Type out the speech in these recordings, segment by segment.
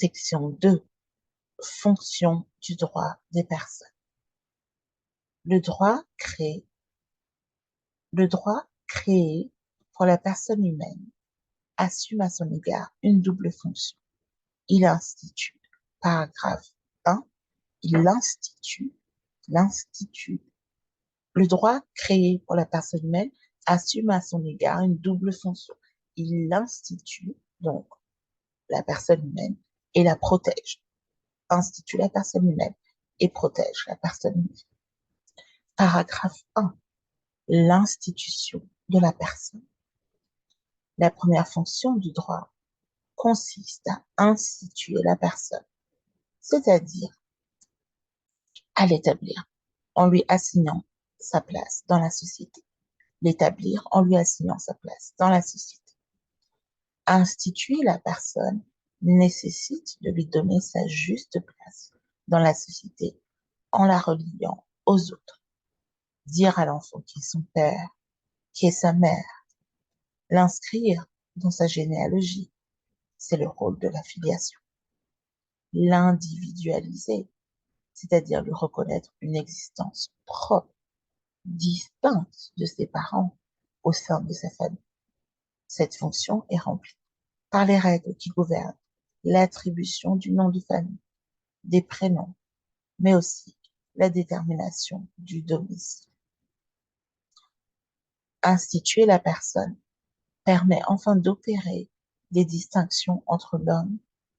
Section 2. Fonction du droit des personnes. Le droit créé pour la personne humaine assume à son égard une double fonction. Il institue, paragraphe 1, le droit créé pour la personne humaine assume à son égard une double fonction. Il institue, donc, la personne humaine et la protège. Institue la personne humaine et protège la personne humaine. Paragraphe 1. L'institution de la personne. La première fonction du droit consiste à instituer la personne, c'est-à-dire à l'établir en lui assignant sa place dans la société. L'établir en lui assignant sa place dans la société. Instituer la personne nécessite de lui donner sa juste place dans la société en la reliant aux autres. Dire à l'enfant qui est son père, qui est sa mère, l'inscrire dans sa généalogie, c'est le rôle de la filiation. L'individualiser, c'est-à-dire lui reconnaître une existence propre, distincte de ses parents au sein de sa famille. Cette fonction est remplie par les règles qui gouvernent l'attribution du nom de famille, des prénoms, mais aussi la détermination du domicile. Instituer la personne permet enfin d'opérer des distinctions entre l'homme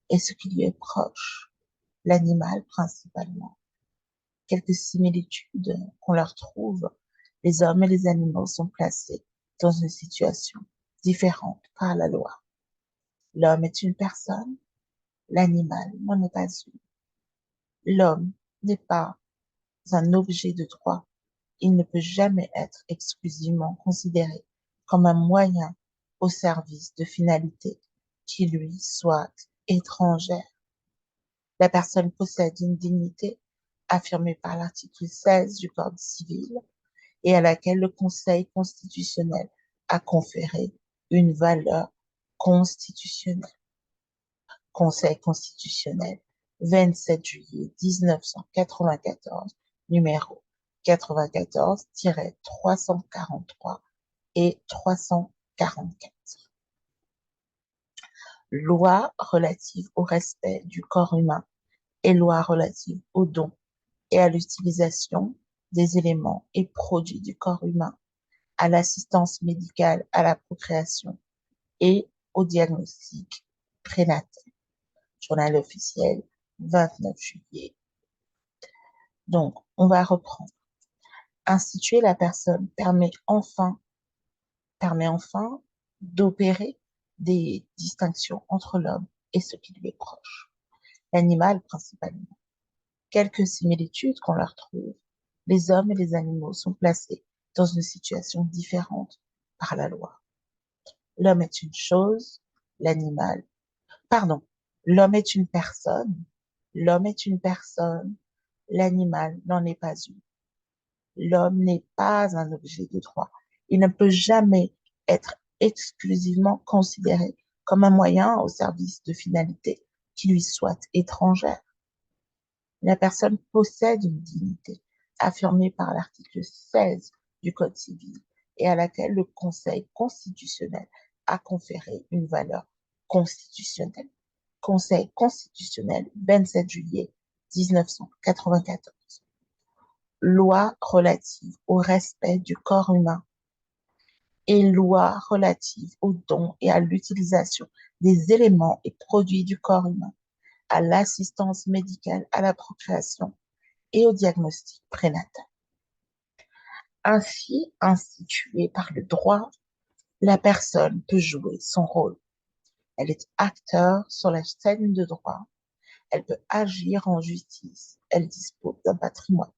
et ce qui lui est proche, l'animal principalement. Quelques similitudes qu'on leur trouve, les hommes et les animaux sont placés dans une situation différente par la loi. L'homme est une personne, l'animal n'en est pas une. L'homme n'est pas un objet de droit. Il ne peut jamais être exclusivement considéré comme un moyen au service de finalités qui lui soient étrangères. La personne possède une dignité affirmée par l'article 16 du Code civil et à laquelle le Conseil constitutionnel a conféré une valeur constitutionnelle. Conseil constitutionnel, 27 juillet 1994, numéro 94-343 et 344. Loi relative au respect du corps humain et loi relative au don et à l'utilisation des éléments et produits du corps humain, à l'assistance médicale à la procréation et au diagnostic prénatal. Journal officiel, 29 juillet. Donc, on va reprendre. Instituer la personne permet enfin d'opérer des distinctions entre l'homme et ce qui lui est proche. L'animal principalement. Quelques similitudes qu'on leur trouve. Les hommes et les animaux sont placés dans une situation différente par la loi. L'homme est une chose, l'animal, pardon, l'homme est une personne, l'animal n'en est pas une. L'homme n'est pas un objet de droit. Il ne peut jamais être exclusivement considéré comme un moyen au service de finalités qui lui soient étrangères. La personne possède une dignité affirmée par l'article 16 du Code civil et à laquelle le Conseil constitutionnel a conféré une valeur constitutionnelle. Conseil constitutionnel, 27 juillet 1994. Loi relative au respect du corps humain et loi relative au don et à l'utilisation des éléments et produits du corps humain, à l'assistance médicale à la procréation et au diagnostic prénatal. Ainsi instituée par le droit, la personne peut jouer son rôle. Elle est acteur sur la scène de droit. Elle peut agir en justice. Elle dispose d'un patrimoine.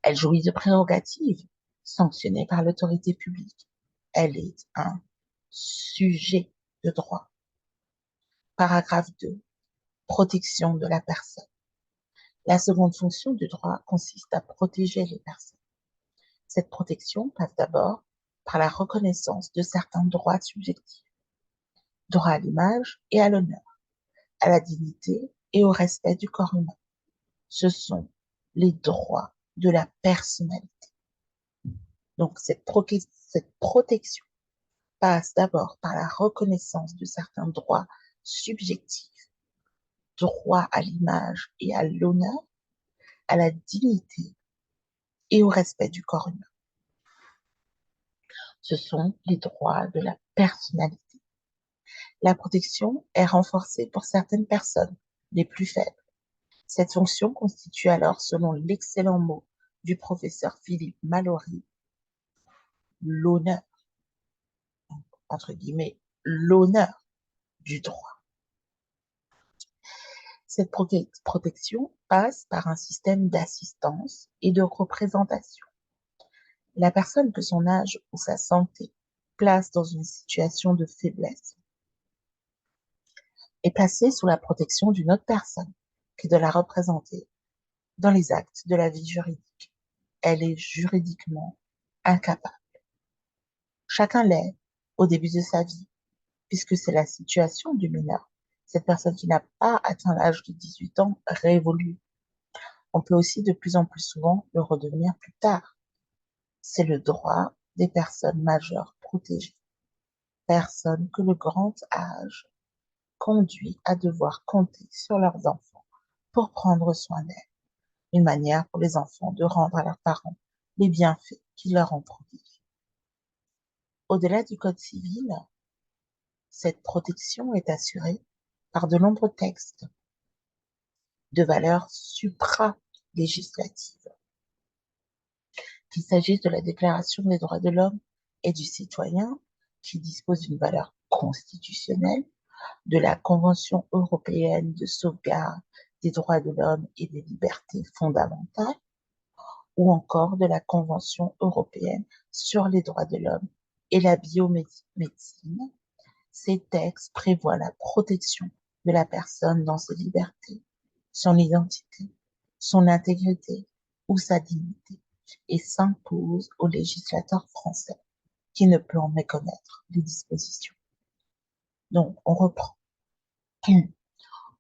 Elle jouit de prérogatives sanctionnées par l'autorité publique. Elle est un sujet de droit. Paragraphe 2. Protection de la personne. La seconde fonction du droit consiste à protéger les personnes. Cette protection passe d'abord par la reconnaissance de certains droits subjectifs. Droit à l'image et à l'honneur, à la dignité et au respect du corps humain. Ce sont les droits de la personnalité. Donc, cette protection passe d'abord par la reconnaissance de certains droits subjectifs, droit à l'image et à l'honneur, à la dignité et au respect du corps humain. Ce sont les droits de la personnalité. La protection est renforcée pour certaines personnes, les plus faibles. Cette fonction constitue alors, selon l'excellent mot du professeur Philippe Mallory, l'honneur, entre guillemets, l'honneur du droit. Cette protection passe par un système d'assistance et de représentation. La personne que son âge ou sa santé place dans une situation de faiblesse est placée sous la protection d'une autre personne qui doit la représenter dans les actes de la vie juridique. Elle est juridiquement incapable. Chacun l'est au début de sa vie, puisque c'est la situation du mineur. Cette personne qui n'a pas atteint l'âge de 18 ans révolue. On peut aussi de plus en plus souvent le redevenir plus tard. C'est le droit des personnes majeures protégées, personnes que le grand âge conduit à devoir compter sur leurs enfants pour prendre soin d'elles. Une manière pour les enfants de rendre à leurs parents les bienfaits qu'ils leur ont prodigués. Au-delà du Code civil, cette protection est assurée par de nombreux textes de valeur supra-législative, qu'il s'agisse de la Déclaration des droits de l'homme et du citoyen, qui dispose d'une valeur constitutionnelle, de la Convention européenne de sauvegarde des droits de l'homme et des libertés fondamentales, ou encore de la Convention européenne sur les droits de l'homme et la biomédecine. Ces textes prévoient la protection de la personne dans ses libertés, son identité, son intégrité ou sa dignité, et s'imposent au législateur français qui ne peut en méconnaître les dispositions. Donc, on reprend.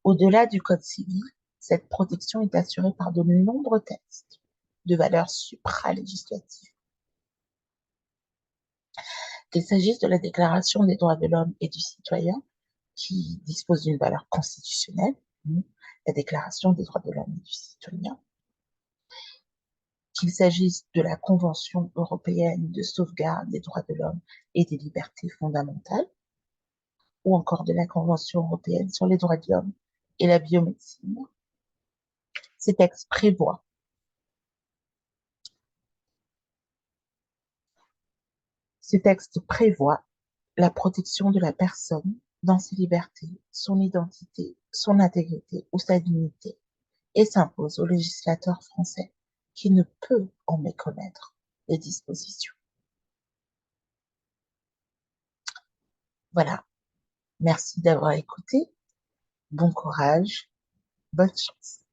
Au-delà du Code civil, cette protection est assurée par de nombreux textes de valeur supralégislative. Qu'il s'agisse de la Déclaration des droits de l'homme et du citoyen, qui dispose d'une valeur constitutionnelle, la Déclaration des droits de l'homme et du citoyen, qu'il s'agisse de la Convention européenne de sauvegarde des droits de l'homme et des libertés fondamentales, ou encore de la Convention européenne sur les droits de l'homme et la biomédecine. Ces textes prévoient la protection de la personne dans ses libertés, son identité, son intégrité ou sa dignité, et s'impose au législateur français qui ne peut en méconnaître les dispositions. Voilà, merci d'avoir écouté, bon courage, bonne chance.